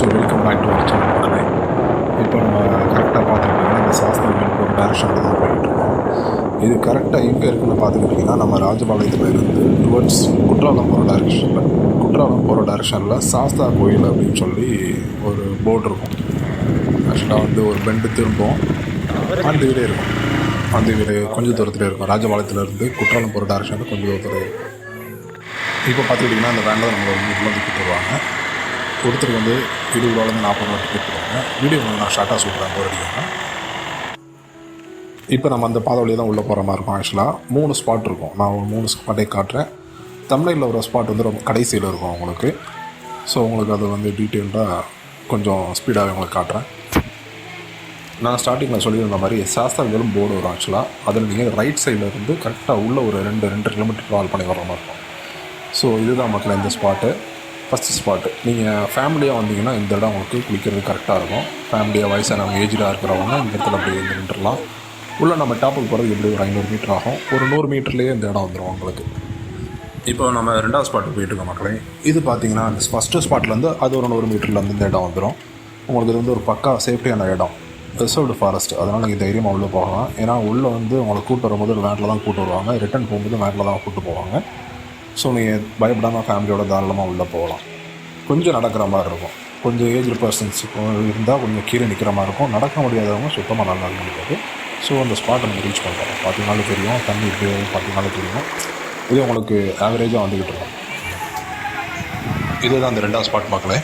So welcome back to our channel மக்களே. இப்போ நம்ம கரெக்டாக பார்த்துக்கிட்டிங்கன்னா இந்த சாஸ்திரங்களுக்கு ஒரு டேரக்ஷனில் தான் போயிட்டுருக்கோம். இது கரெக்டாக எங்கே இருக்குதுன்னு பார்த்துக்கிட்டிங்கன்னா நம்ம ராஜபாளையத்தில் இருந்து டுவர்ட்ஸ் குற்றாலம் போகிற டேரக்ஷனில் சாஸ்தா கோயில் அப்படின்னு சொல்லி ஒரு போர்டு இருக்கும். ஆக்சுவலாக வந்து ஒரு பெண்டு திரும்பும் அந்த வீடே இருக்கும். அந்த வீடு கொஞ்சம் தூரத்தில் இருக்கும். ராஜபாளையத்துலேருந்து குற்றாலம் போகிற டேரக்ஷனில் கொஞ்சம் தூரத்தில் இருக்கும். இப்போ பார்த்துக்கிட்டிங்கன்னா அந்த வேனில் நம்மளை வீட்டில் வந்து கூப்பிட்டு வருவாங்க. ஒருத்தருக்கு வந்து 20 ரூபாலேருந்து 40 ரூபா டிக்கெட் போடுவாங்க. வீடியோ நான் ஷார்ட்டாக சொல்கிறேன், ஒரு அடிக்காமல். இப்போ நம்ம அந்த பாதை வழியாக தான் உள்ளே போகிற மாதிரி இருக்கும். ஆக்சுவலாக 3 ஸ்பாட் இருக்கும். நான் 3 ஸ்பாட்டே காட்டுறேன். தமிழில் ஒரு ஸ்பாட் வந்து ரொம்ப கடைசியில் இருக்கும் உங்களுக்கு. ஸோ உங்களுக்கு அது வந்து டீட்டெயில்டாக கொஞ்சம் ஸ்பீடாகவே உங்களுக்கு காட்டுறேன். நான் ஸ்டார்டிங்கில் சொல்லியிருந்த மாதிரி சாஸ்தாவிலும் போர்டு வரும். ஆக்சுவலாக அதில் நீங்கள் ரைட் சைடில் இருந்து கரெக்டாக உள்ள ஒரு 2 கிலோமீட்டர் ட்ராவல் பண்ணி வர மாதிரி இருக்கும். ஸோ இதுதான் மக்கள் இந்த ஸ்பாட்டு. ஃபஸ்ட்டு ஸ்பாட்டு நீங்கள் ஃபேமிலியாக வந்தீங்கன்னா இந்த இடம் உங்களுக்கு குளிக்கிறது கரெக்டாக இருக்கும். ஃபேமிலியாக வயசானவங்க ஏஜ்டாக இருக்கிறவங்க இந்த இடத்துல அப்படி நின்றுடலாம். உள்ளே நம்ம டாப்புக்கு போகிறதுக்கு எப்படி ஒரு 500 மீட்டர் ஆகும். ஒரு 100 மீட்டர்லேயே இந்த இடம் வந்துடும் உங்களுக்கு. இப்போ நம்ம 2வது ஸ்பாட்டுக்கு போயிட்டுருக்கோம் மக்களே. இது பார்த்தீங்கன்னா அந்த ஃபஸ்ட்டு ஸ்பாட்லேருந்து அது ஒரு 100 மீட்டரில் வந்து இந்த இடம் வந்துடும் உங்களுக்கு. இது வந்து ஒரு பக்கா சேஃப்டியான இடம், ரிசர்வ்டு ஃபாரஸ்ட். அதனால் நீங்கள் தைரியமாக உள்ளே போகலாம். ஏன்னா உள்ளே வந்து உங்களை கூப்பிட்டு வரும்போது வேனில் தான் கூப்பிட்டு வருவாங்க, ரிட்டன் போகும்போது வேனில் தான் கூப்பிட்டு போவாங்க. ஸோ நீங்கள் பயப்படாமல் ஃபேமிலியோட தாராளமாக உள்ளே போகலாம். கொஞ்சம் நடக்கிற மாதிரி இருக்கும். கொஞ்சம் ஏஜ்டு பர்சன்ஸுக்கு இருந்தால் கொஞ்சம் கீழே நிற்கிற மாதிரி இருக்கும். நடக்க முடியாதவங்க சுத்தமாக நல்லா முடியாது. ஸோ அந்த ஸ்பாட்டை நம்ம ரீச் பண்ணுறோம். பார்த்தீங்கனாலும் தெரியும், தண்ணி இப்படி பார்த்தீங்கனாலும் தெரியும். இது உங்களுக்கு ஆவரேஜாக வந்துக்கிட்டு இருக்கும். இதுதான் அந்த 2வது ஸ்பாட் மக்களே.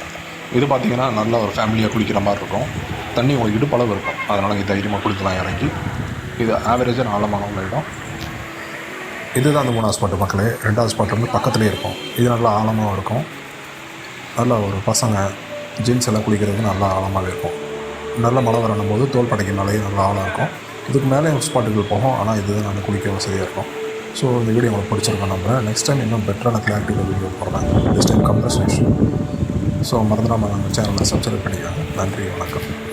இது பார்த்திங்கன்னா நல்லா ஒரு ஃபேமிலியாக குளிக்கிற மாதிரி இருக்கும். தண்ணி உங்களுக்கு இடுப்பளவு இருக்கும். அதனால் நீங்கள் தைரியமாக குளிக்கலாம் இறங்கி. இது ஆவரேஜாக ஆழமான உள்ள இடம். இதுதான் அந்த 3வது ஸ்பாட்டு மக்களே. 2வது ஸ்பாட் வந்து பக்கத்துலேயே இருக்கும். இது நல்லா ஆழமாக இருக்கும். நல்லா ஒரு பசங்க ஜீன்ஸ் எல்லாம் குளிக்கிறதுக்கு நல்லா ஆழமாக இருக்கும். நல்ல மழை வரணும் போது தோல் படைக்கிறனாலேயே நல்லா ஆழம் இருக்கும். இதுக்கு மேலே ஸ்பாட்டுகள் போகும். ஆனால் இது நல்லா குளிக்க வசதியாக இருக்கும். ஸோ இந்த வீடியோ உங்களுக்கு பிடிச்சிருக்கோம். நம்ம நெக்ஸ்ட் டைம் இன்னும் பெட்டரான கிளாரிட்டியில் வீடியோ போடுறேன். This time compression. ஸோ மறந்துடாமல் நம்ம சேனலை சப்ஸ்கிரைப் பண்ணிக்கோங்க. நன்றி, வணக்கம்.